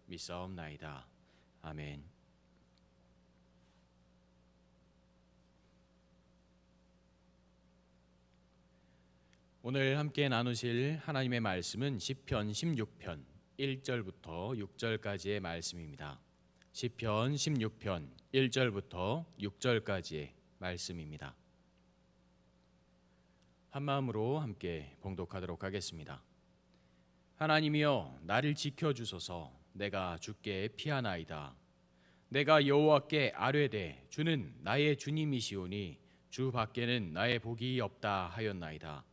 믿사옵나이다. 아멘. 오늘 함께 나누실 하나님의 말씀은 시편 16편 1절부터 6절까지의 말씀입니다. 시편 16편 1절부터 6절까지의 말씀입니다. 한마음으로 함께 봉독하도록 하겠습니다. 하나님이여 나를 지켜주소서. 내가 주께 피하나이다. 내가 여호와께 아뢰되 주는 나의 주님이시오니 주 밖에는 나의 복이 없다 하였나이다.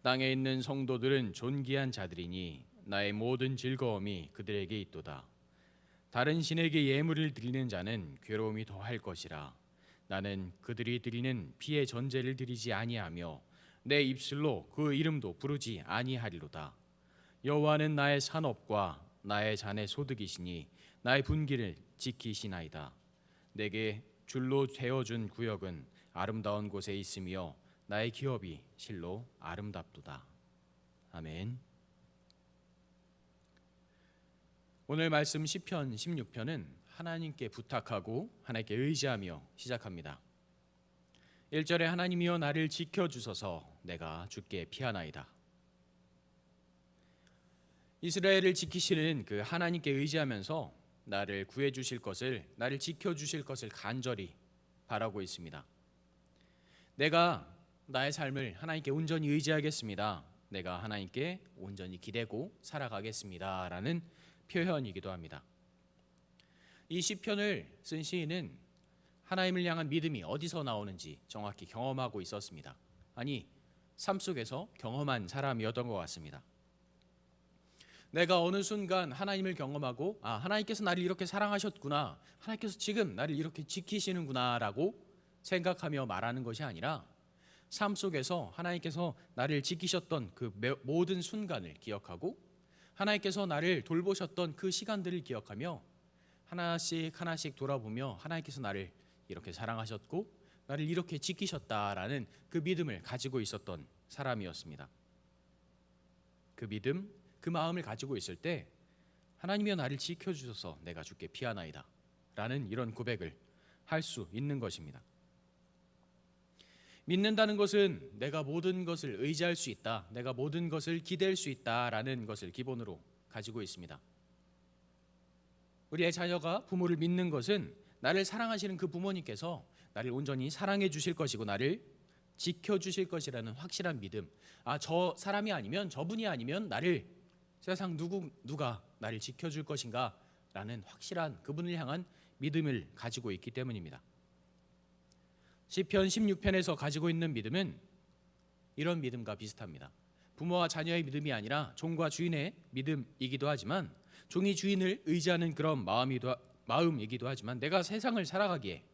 땅에 있는 성도들은 존귀한 자들이니 나의 모든 즐거움이 그들에게 있도다. 다른 신에게 예물을 드리는 자는 괴로움이 더할 것이라. 나는 그들이 드리는 피의 전제를 드리지 아니하며 내 입술로 그 이름도 부르지 아니하리로다. 여호와는 나의 산업과 나의 잔의 소득이시니 나의 분기를 지키시나이다. 내게 줄로 재어준 구역은 아름다운 곳에 있으며 나의 기업이 실로 아름답도다. 아멘. 오늘 말씀 시편 16편은 하나님께 부탁하고 하나님께 의지하며 시작합니다. 1절에 하나님이여 나를 지켜주소서. 내가 주께 피하나이다. 이스라엘을 지키시는 그 하나님께 의지하면서 나를 구해주실 것을, 나를 지켜주실 것을 간절히 바라고 있습니다. 내가 나의 삶을 하나님께 온전히 의지하겠습니다. 내가 하나님께 온전히 기대고 살아가겠습니다. 라는 표현이기도 합니다. 이 시편을 쓴 시인은 하나님을 향한 믿음이 어디서 나오는지 정확히 경험하고 있었습니다. 아니, 삶 속에서 경험한 사람이었던 것 같습니다. 내가 어느 순간 하나님을 경험하고 하나님께서 나를 이렇게 사랑하셨구나, 하나님께서 지금 나를 이렇게 지키시는구나 라고 생각하며 말하는 것이 아니라 삶 속에서 하나님께서 나를 지키셨던 그 모든 순간을 기억하고 하나님께서 나를 돌보셨던 그 시간들을 기억하며 하나씩 하나씩 돌아보며 하나님께서 나를 이렇게 사랑하셨고 나를 이렇게 지키셨다라는 그 믿음을 가지고 있었던 사람이었습니다. 그 믿음, 그 마음을 가지고 있을 때 하나님이여 나를 지켜주셔서 내가 주께 피하나이다 라는 이런 고백을 할 수 있는 것입니다. 믿는다는 것은 내가 모든 것을 의지할 수 있다, 내가 모든 것을 기댈 수 있다라는 것을 기본으로 가지고 있습니다. 우리의 자녀가 부모를 믿는 것은 나를 사랑하시는 그 부모님께서 나를 온전히 사랑해 주실 것이고 나를 지켜주실 것이라는 확실한 믿음. 저 사람이 아니면, 저분이 아니면 나를 세상 누가 나를 지켜줄 것인가 라는 확실한 그분을 향한 믿음을 가지고 있기 때문입니다. 시편 16편에서 가지고 있는 믿음은 이런 믿음과 비슷합니다. 부모와 자녀의 믿음이 아니라 종과 주인의 믿음이기도 하지만 종이 주인을 의지하는 그런 마음이기도 하지만 내가 세상을 살아가기에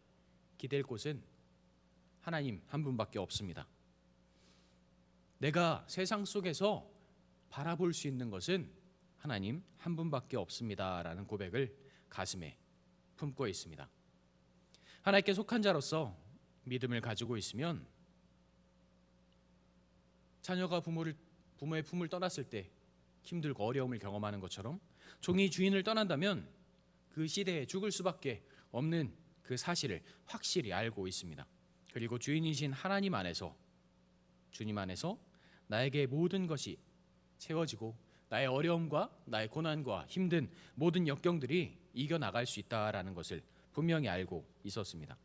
기댈 곳은 하나님 한 분밖에 없습니다. 내가 세상 속에서 바라볼 수 있는 것은 하나님 한 분밖에 없습니다 라는 고백을 가슴에 품고 있습니다. 하나님께 속한 자로서 믿음을 가지고 있으면 자녀가 부모의 품을 떠났을 때 힘들고 어려움을 경험하는 것처럼 종이 주인을 떠난다면 그 시대에 죽을 수밖에 없는 그 사실을 확실히 알고 있습니다. 그리고 주인이신 하나님 안에서, 주님 안에서 나에게 모든 것이 채워지고 나의 어려움과 나의 고난과 힘든 모든 역경들이 이겨나갈 수 있다라는 것을 분명히 알고 있었습니다.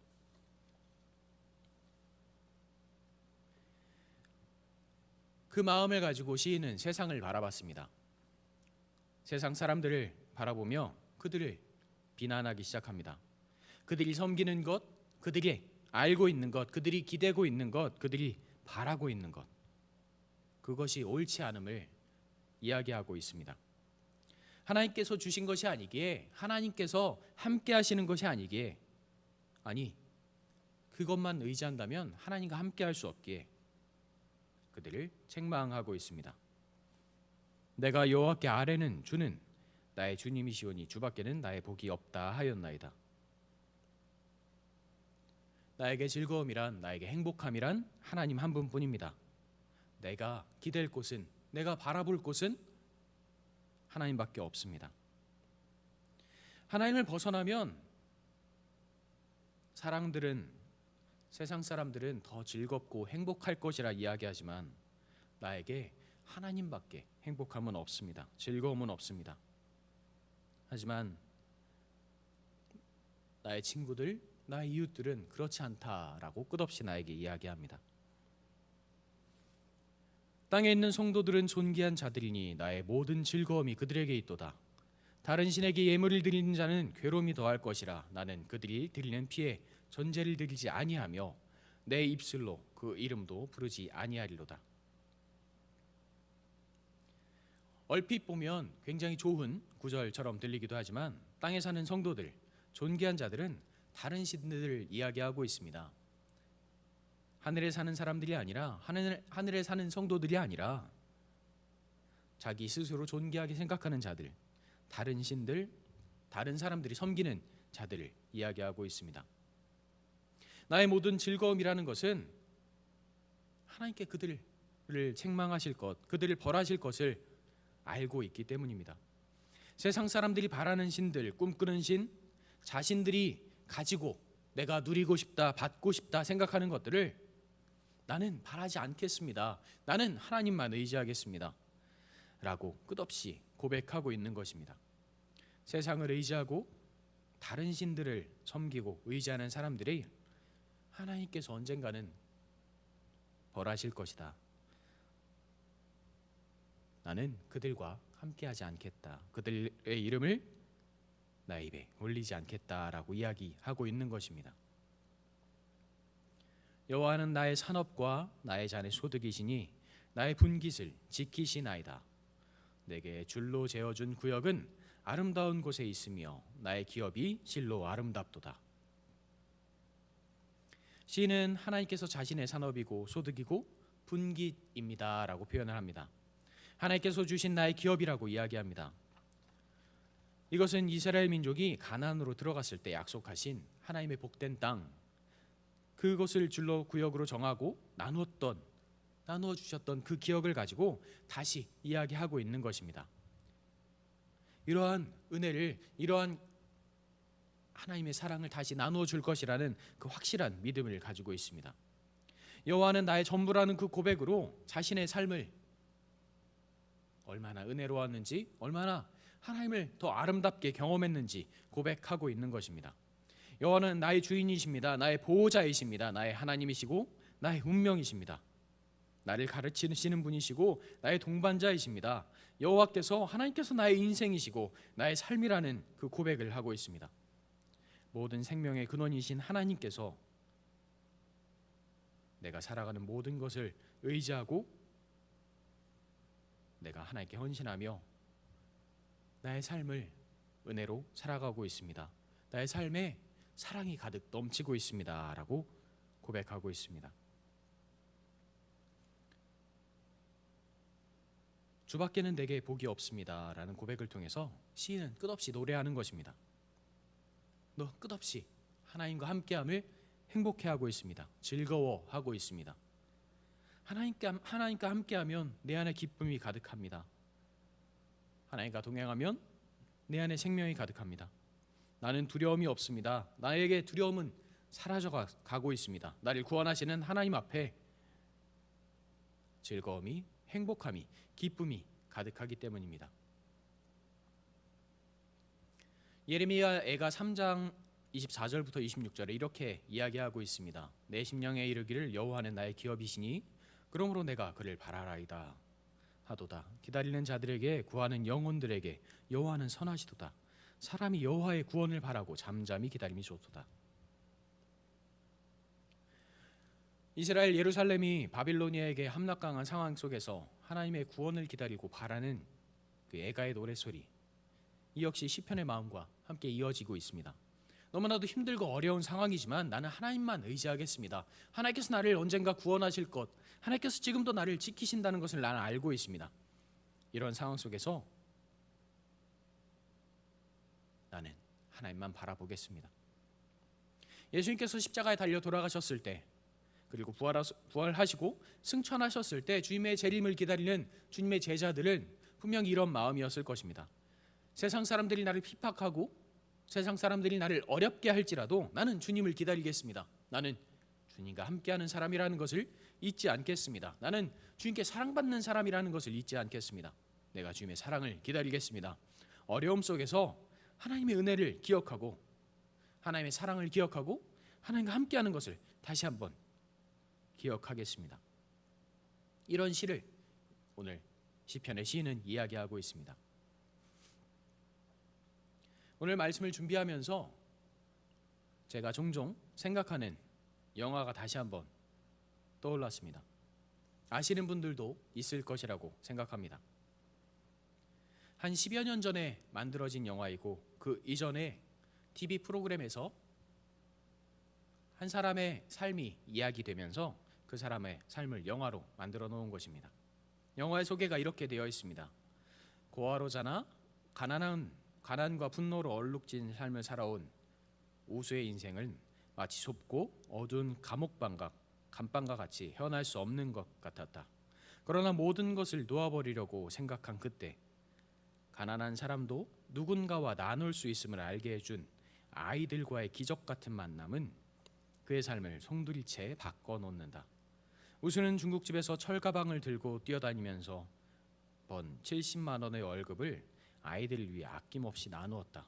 그 마음을 가지고 시인은 세상을 바라봤습니다. 세상 사람들을 바라보며 그들을 비난하기 시작합니다. 그들이 섬기는 것, 그들이 알고 있는 것, 그들이 기대고 있는 것, 그들이 바라고 있는 것, 그것이 옳지 않음을 이야기하고 있습니다. 하나님께서 주신 것이 아니기에, 하나님께서 함께 하시는 것이 아니기에, 그것만 의지한다면 하나님과 함께 할 수 없기에 그들을 책망하고 있습니다. 내가 여호와께 아뢰는 주는 나의 주님이시오니 주밖에는 나의 복이 없다 하였나이다. 나에게 즐거움이란, 나에게 행복함이란 하나님 한 분뿐입니다. 내가 기댈 곳은, 내가 바라볼 곳은 하나님밖에 없습니다. 하나님을 벗어나면 세상 사람들은 더 즐겁고 행복할 것이라 이야기하지만 나에게 하나님밖에 행복함은 없습니다. 즐거움은 없습니다. 하지만 나의 친구들, 나의 이웃들은 그렇지 않다라고 끝없이 나에게 이야기합니다. 땅에 있는 성도들은 존귀한 자들이니 나의 모든 즐거움이 그들에게 있도다. 다른 신에게 예물을 드리는 자는 괴로움이 더할 것이라. 나는 그들이 드리는 피에 전제를 드리지 아니하며 내 입술로 그 이름도 부르지 아니하리로다. 얼핏 보면 굉장히 좋은 구절처럼 들리기도 하지만 땅에 사는 성도들, 존귀한 자들은 다른 신들을 이야기하고 있습니다. 하늘에 사는 사람들이 아니라 하늘에 사는 성도들이 아니라 자기 스스로 존귀하게 생각하는 자들, 다른 신들, 다른 사람들이 섬기는 자들을 이야기하고 있습니다. 나의 모든 즐거움이라는 것은 하나님께 그들을 책망하실 것, 그들을 벌하실 것을 알고 있기 때문입니다. 세상 사람들이 바라는 신들, 꿈꾸는 신, 자신들이 가지고 내가 누리고 싶다, 받고 싶다 생각하는 것들을 나는 바라지 않겠습니다. 나는 하나님만 의지하겠습니다. 라고 끝없이 고백하고 있는 것입니다. 세상을 의지하고 다른 신들을 섬기고 의지하는 사람들이 하나님께서 언젠가는 벌하실 것이다. 나는 그들과 함께하지 않겠다. 그들의 이름을 나의 입에 올리지 않겠다라고 이야기하고 있는 것입니다. 여호와는 나의 산업과 나의 잔의 소득이시니 나의 분깃을 지키시나이다. 내게 줄로 재어준 구역은 아름다운 곳에 있으며 나의 기업이 실로 아름답도다. 시인은 하나님께서 자신의 산업이고 소득이고 분깃입니다 라고 표현을 합니다. 하나님께서 주신 나의 기업이라고 이야기합니다. 이것은 이스라엘 민족이 가나안으로 들어갔을 때 약속하신 하나님의 복된 땅, 그것을 줄로 구역으로 정하고 나누어 주셨던 그 기억을 가지고 다시 이야기하고 있는 것입니다. 이러한 은혜를, 이러한 하나님의 사랑을 다시 나누어 줄 것이라는 그 확실한 믿음을 가지고 있습니다. 여호와는 나의 전부라는 그 고백으로 자신의 삶을 얼마나 은혜로웠는지, 얼마나 하나님을 더 아름답게 경험했는지 고백하고 있는 것입니다. 여호와는 나의 주인이십니다. 나의 보호자이십니다. 나의 하나님이시고 나의 운명이십니다. 나를 가르치시는 분이시고 나의 동반자이십니다. 여호와께서, 하나님께서 나의 인생이시고 나의 삶이라는 그 고백을 하고 있습니다. 모든 생명의 근원이신 하나님께서 내가 살아가는 모든 것을 의지하고 내가 하나님께 헌신하며 나의 삶을 은혜로 살아가고 있습니다. 나의 삶에 사랑이 가득 넘치고 있습니다 라고 고백하고 있습니다. 주밖에는 내게 복이 없습니다 라는 고백을 통해서 시인은 끝없이 노래하는 것입니다. 너 끝없이 하나님과 함께함을 행복해하고 있습니다. 즐거워하고 있습니다. 하나님과 함께하면 내 안에 기쁨이 가득합니다. 하나님과 동행하면 내 안에 생명이 가득합니다. 나는 두려움이 없습니다. 나에게 두려움은 사라져 가고 있습니다. 나를 구원하시는 하나님 앞에 즐거움이, 행복함이, 기쁨이 가득하기 때문입니다. 예레미야애가 3장 24절부터 26절에 이렇게 이야기하고 있습니다. 내 심령에 이르기를 여호와는 나의 기업이시니 그러므로 내가 그를 바라라이다 하도다. 기다리는 자들에게, 구하는 영혼들에게 여호와는 선하시도다. 사람이 여호와의 구원을 바라고 잠잠히 기다림이 좋도다. 이스라엘 예루살렘이 바빌로니아에게 함락당한 상황 속에서 하나님의 구원을 기다리고 바라는 그 애가의 노래소리, 이 역시 시편의 마음과 함께 이어지고 있습니다. 너무나도 힘들고 어려운 상황이지만 나는 하나님만 의지하겠습니다. 하나님께서 나를 언젠가 구원하실 것, 하나님께서 지금도 나를 지키신다는 것을 나는 알고 있습니다. 이런 상황 속에서 나는 하나님만 바라보겠습니다. 예수님께서 십자가에 달려 돌아가셨을 때, 그리고 부활하시고 승천하셨을 때 주님의 재림을 기다리는 주님의 제자들은 분명히 이런 마음이었을 것입니다. 세상 사람들이 나를 핍박하고 세상 사람들이 나를 어렵게 할지라도 나는 주님을 기다리겠습니다. 나는 주님과 함께하는 사람이라는 것을 잊지 않겠습니다. 나는 주님께 사랑받는 사람이라는 것을 잊지 않겠습니다. 내가 주님의 사랑을 기다리겠습니다. 어려움 속에서 하나님의 은혜를 기억하고 하나님의 사랑을 기억하고 하나님과 함께하는 것을 다시 한번 기억하겠습니다. 이런 시를 오늘 시편의 시인은 이야기하고 있습니다. 오늘 말씀을 준비하면서 제가 종종 생각하는 영화가 다시 한번 떠올랐습니다. 아시는 분들도 있을 것이라고 생각합니다. 한 10여 년 전에 만들어진 영화이고 그 이전에 TV 프로그램에서 한 사람의 삶이 이야기되면서 그 사람의 삶을 영화로 만들어 놓은 것입니다. 영화의 소개가 이렇게 되어 있습니다. 고아로자나 가난과 분노로 얼룩진 삶을 살아온 우수의 인생은 마치 좁고 어두운 감방과 같이 헤어날 수 없는 것 같았다. 그러나 모든 것을 놓아버리려고 생각한 그때 가난한 사람도 누군가와 나눌 수 있음을 알게 해준 아이들과의 기적 같은 만남은 그의 삶을 송두리째 바꿔놓는다. 우수는 중국집에서 철가방을 들고 뛰어다니면서 번 70만 원의 월급을 아이들을 위해 아낌없이 나누었다.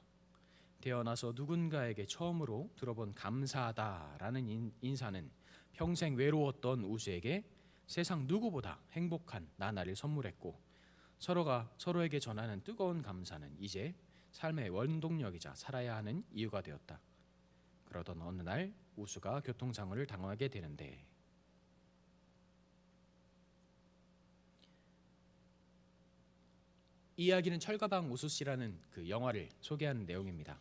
태어나서 누군가에게 처음으로 들어본 감사하다라는 인사는 평생 외로웠던 우수에게 세상 누구보다 행복한 나날을 선물했고 서로가 서로에게 전하는 뜨거운 감사는 이제 삶의 원동력이자 살아야 하는 이유가 되었다. 그러던 어느 날 우수가 교통사고를 당하게 되는데 이 이야기는 철가방 우수씨라는 그 영화를 소개하는 내용입니다.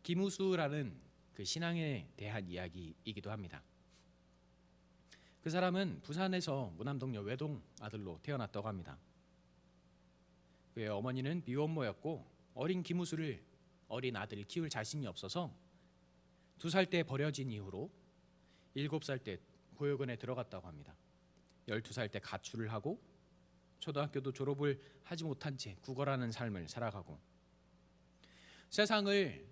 김우수라는 그 신앙에 대한 이야기이기도 합니다. 그 사람은 부산에서 무남동녀 외동 아들로 태어났다고 합니다. 그의 어머니는 미혼모였고 어린 아들을 키울 자신이 없어서 2살 때 버려진 이후로 7살 때 보육원에 들어갔다고 합니다. 12살 때 가출을 하고 초등학교도 졸업을 하지 못한 채 구걸하는 삶을 살아가고 세상을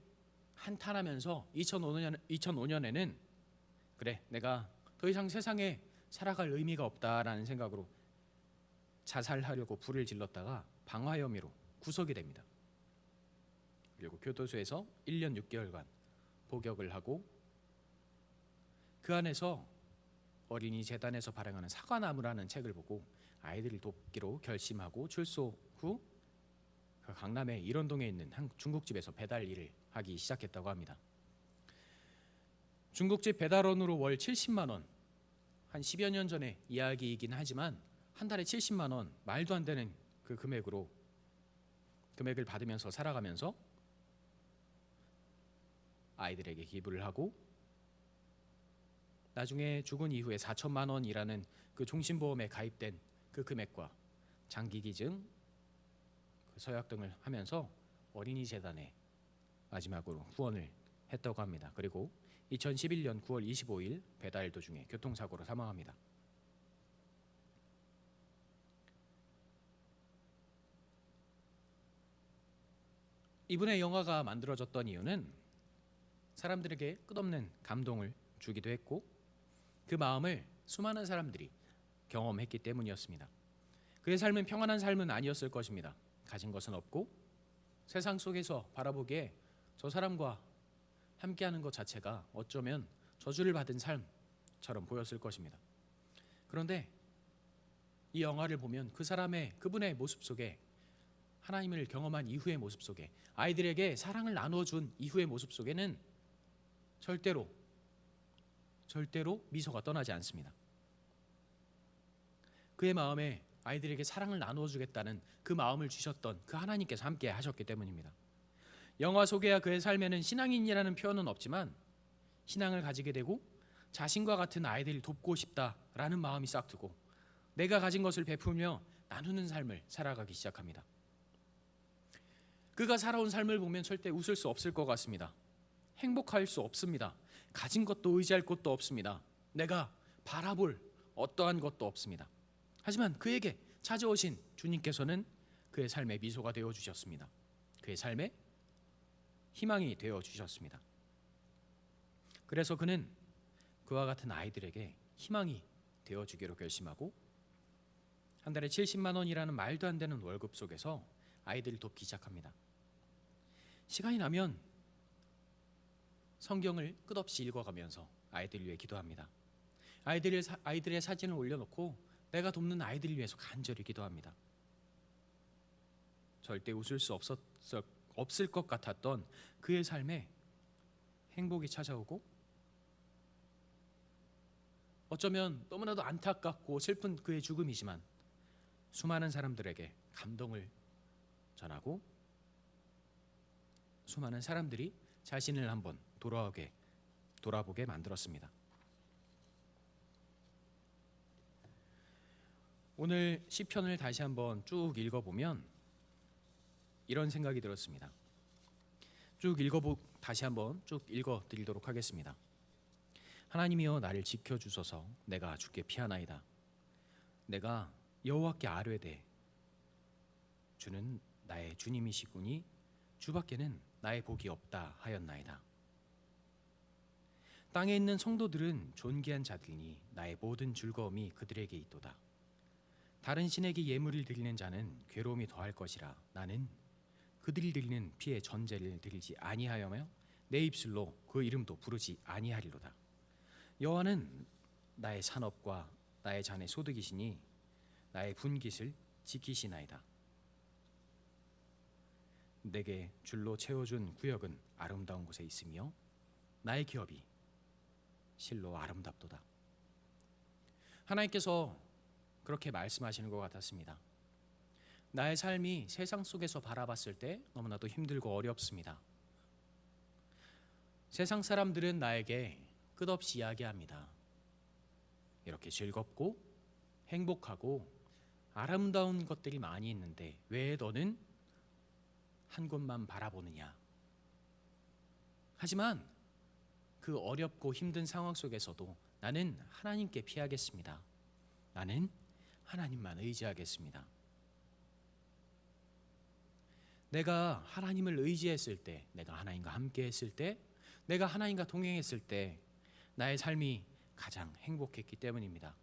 한탄하면서 2005년에는 그래 내가 더 이상 세상에 살아갈 의미가 없다라는 생각으로 자살하려고 불을 질렀다가 방화 혐의로 구속이 됩니다. 그리고 교도소에서 1년 6개월간 복역을 하고 그 안에서 어린이 재단에서 발행하는 사과나무라는 책을 보고 아이들을 돕기로 결심하고 출소 후 강남의 일원동에 있는 한 중국집에서 배달 일을 하기 시작했다고 합니다. 중국집 배달원으로 월 70만 원, 한 10여 년 전의 이야기이긴 하지만 한 달에 70만 원, 말도 안 되는 그 금액을 받으면서 살아가면서 아이들에게 기부를 하고 나중에 죽은 이후에 4천만 원이라는 그 종신보험에 가입된 그 금액과 장기기증, 그 서약 등을 하면서 어린이 재단에 마지막으로 후원을 했다고 합니다. 그리고 2011년 9월 25일 배달 도중에 교통사고로 사망합니다. 이분의 영화가 만들어졌던 이유는 사람들에게 끝없는 감동을 주기도 했고 그 마음을 수많은 사람들이 경험했기 때문이었습니다. 그의 삶은 평안한 삶은 아니었을 것입니다. 가진 것은 없고 세상 속에서 바라보기에 저 사람과 함께하는 것 자체가 어쩌면 저주를 받은 삶처럼 보였을 것입니다. 그런데 이 영화를 보면 그분의 모습 속에 하나님을 경험한 이후의 모습 속에 아이들에게 사랑을 나눠준 이후의 모습 속에는 절대로 미소가 떠나지 않습니다. 그의 마음에 아이들에게 사랑을 나누어 주겠다는 그 마음을 주셨던 그 하나님께서 함께 하셨기 때문입니다. 영화 속에야 그의 삶에는 신앙인이라는 표현은 없지만 신앙을 가지게 되고 자신과 같은 아이들을 돕고 싶다라는 마음이 싹트고 내가 가진 것을 베풀며 나누는 삶을 살아가기 시작합니다. 그가 살아온 삶을 보면 절대 웃을 수 없을 것 같습니다. 행복할 수 없습니다. 가진 것도 의지할 것도 없습니다. 내가 바라볼 어떠한 것도 없습니다. 하지만 그에게 찾아오신 주님께서는 그의 삶의 미소가 되어 주셨습니다. 그의 삶의 희망이 되어 주셨습니다. 그래서 그는 그와 같은 아이들에게 희망이 되어 주기로 결심하고 한 달에 70만 원이라는 말도 안 되는 월급 속에서 아이들을 돕기 시작합니다. 시간이 나면 성경을 끝없이 읽어가면서 아이들을 위해 기도합니다. 아이들의 사진을 올려놓고 내가 돕는 아이들을 위해서 간절히 기도합니다. 절대 웃을 수 없을 것 같았던 그의 삶에 행복이 찾아오고 어쩌면 너무나도 안타깝고 슬픈 그의 죽음이지만 수많은 사람들에게 감동을 전하고 수많은 사람들이 자신을 한번 돌아보게 만들었습니다. 오늘 시편을 다시 한번 쭉 읽어보면 이런 생각이 들었습니다. 다시 한번 쭉 읽어드리도록 하겠습니다. 하나님이여 나를 지켜주소서. 내가 주께 피하나이다. 내가 여호와께 아뢰되 주는 나의 주님이시구니 주밖에는 나의 복이 없다 하였나이다. 땅에 있는 성도들은 존귀한 자들이니 나의 모든 즐거움이 그들에게 있도다. 다른 신에게 예물을 드리는 자는 괴로움이 더할 것이라. 나는 그들이 드리는 피의 전제를 드리지 아니하여며 내 입술로 그 이름도 부르지 아니하리로다. 여호와는 나의 산업과 나의 잔의 소득이시니 나의 분깃을 지키시나이다. 내게 줄로 채워준 구역은 아름다운 곳에 있으며 나의 기업이 실로 아름답도다. 하나님께서 그렇게 말씀하시는 것 같았습니다. 나의 삶이 세상 속에서 바라봤을 때 너무나도 힘들고 어렵습니다. 세상 사람들은 나에게 끝없이 이야기합니다. 이렇게 즐겁고 행복하고 아름다운 것들이 많이 있는데 왜 너는 한 곳만 바라보느냐. 하지만 그 어렵고 힘든 상황 속에서도 나는 하나님께 피하겠습니다. 나는 하나님만 의지하겠습니다. 내가 하나님을 의지했을 때, 내가 하나님과 함께 했을 때, 내가 하나님과 동행했을 때 나의 삶이 가장 행복했기 때문입니다.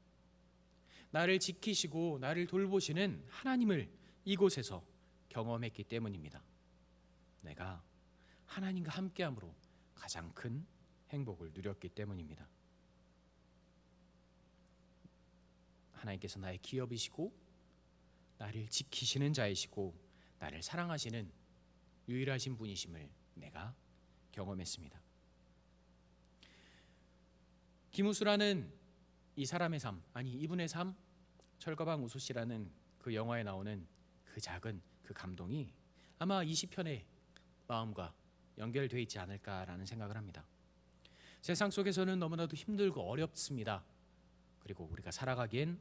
나를 지키시고 나를 돌보시는 하나님을 이곳에서 경험했기 때문입니다. 내가 하나님과 함께함으로 가장 큰 행복을 누렸기 때문입니다. 하나님께서 나의 기업이시고 나를 지키시는 자이시고 나를 사랑하시는 유일하신 분이심을 내가 경험했습니다. 김우수라는 이 사람의 삶, 아니 이분의 삶, 철거방 우수씨라는 그 영화에 나오는 그 작은 그 감동이 아마 이 시편의 마음과 연결되어 있지 않을까라는 생각을 합니다. 세상 속에서는 너무나도 힘들고 어렵습니다. 그리고 우리가 살아가기엔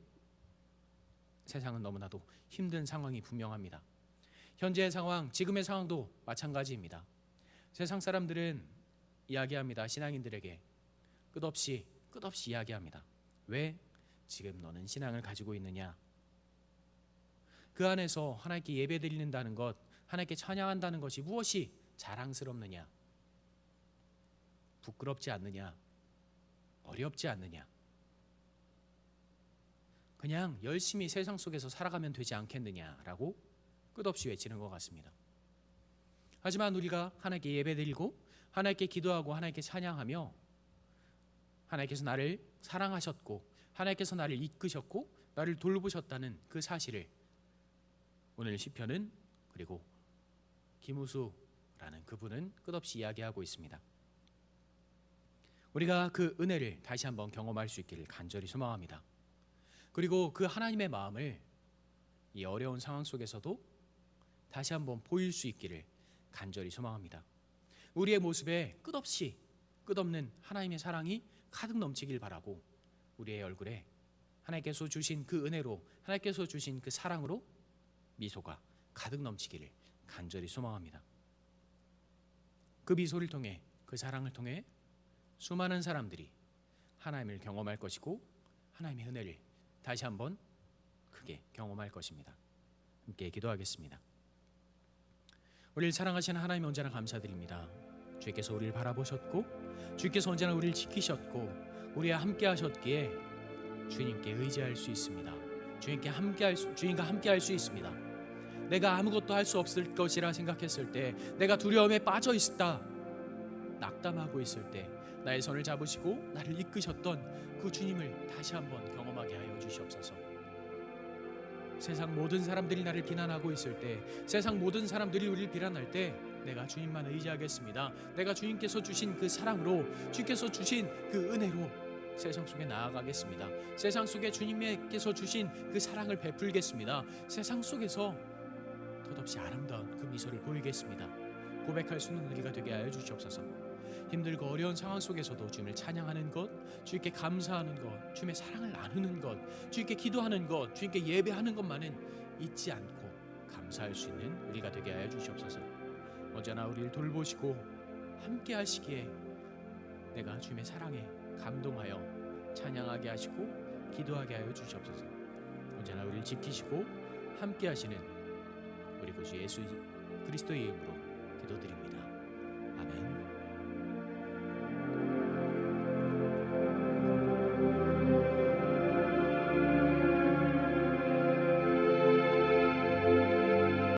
세상은 너무나도 힘든 상황이 분명합니다. 현재의 상황, 지금의 상황도 마찬가지입니다. 세상 사람들은 이야기합니다. 신앙인들에게 끝없이 이야기합니다. 왜 지금 너는 신앙을 가지고 있느냐? 그 안에서 하나님께 예배드린다는 것, 하나님께 찬양한다는 것이 무엇이 자랑스럽느냐? 부끄럽지 않느냐? 어렵지 않느냐? 그냥 열심히 세상 속에서 살아가면 되지 않겠느냐라고 끝없이 외치는 것 같습니다. 하지만 우리가 하나님께 예배드리고 하나님께 기도하고 하나님께 찬양하며 하나님께서 나를 사랑하셨고 하나님께서 나를 이끄셨고 나를 돌보셨다는 그 사실을 오늘 시편은 그리고 김우수라는 그분은 끝없이 이야기하고 있습니다. 우리가 그 은혜를 다시 한번 경험할 수 있기를 간절히 소망합니다. 그리고 그 하나님의 마음을 이 어려운 상황 속에서도 다시 한번 보일 수 있기를 간절히 소망합니다. 우리의 모습에 끝없는 하나님의 사랑이 가득 넘치길 바라고 우리의 얼굴에 하나님께서 주신 그 은혜로 하나님께서 주신 그 사랑으로 미소가 가득 넘치기를 간절히 소망합니다. 그 미소를 통해 그 사랑을 통해 수많은 사람들이 하나님을 경험할 것이고 하나님의 은혜를 다시 한번 크게 경험할 것입니다. 함께 기도하겠습니다. 우리를 사랑하시는 하나님 언제나 감사드립니다. 주께서 우리를 바라보셨고 주께서 언제나 우리를 지키셨고 우리와 함께 하셨기에 주님께 의지할 수 있습니다. 주님과 함께 할 수 있습니다. 내가 아무것도 할 수 없을 것이라 생각했을 때, 내가 두려움에 빠져 있다 낙담하고 있을 때 나의 손을 잡으시고 나를 이끄셨던 그 주님을 다시 한번 경험하게 하여 주시옵소서. 세상 모든 사람들이 나를 비난하고 있을 때, 세상 모든 사람들이 우리를 비난할 때 내가 주님만 의지하겠습니다. 내가 주님께서 주신 그 사랑으로, 주께서 주신 그 은혜로 세상 속에 나아가겠습니다. 세상 속에 주님께서 주신 그 사랑을 베풀겠습니다. 세상 속에서 덧없이 아름다운 그 미소를 보이겠습니다. 고백할 수 있는 우리가 되게 하여 주시옵소서. 힘들고 어려운 상황 속에서도 주님을 찬양하는 것, 주님께 감사하는 것, 주님의 사랑을 나누는 것, 주님께 기도하는 것, 주님께 예배하는 것만은 잊지 않고 감사할 수 있는 우리가 되게 하여 주시옵소서. 언제나 우리를 돌보시고 함께 하시기에 내가 주님의 사랑에 감동하여 찬양하게 하시고 기도하게 하여 주시옵소서. 언제나 우리를 지키시고 함께 하시는 우리 구주 예수 그리스도의 이름으로 기도드립니다.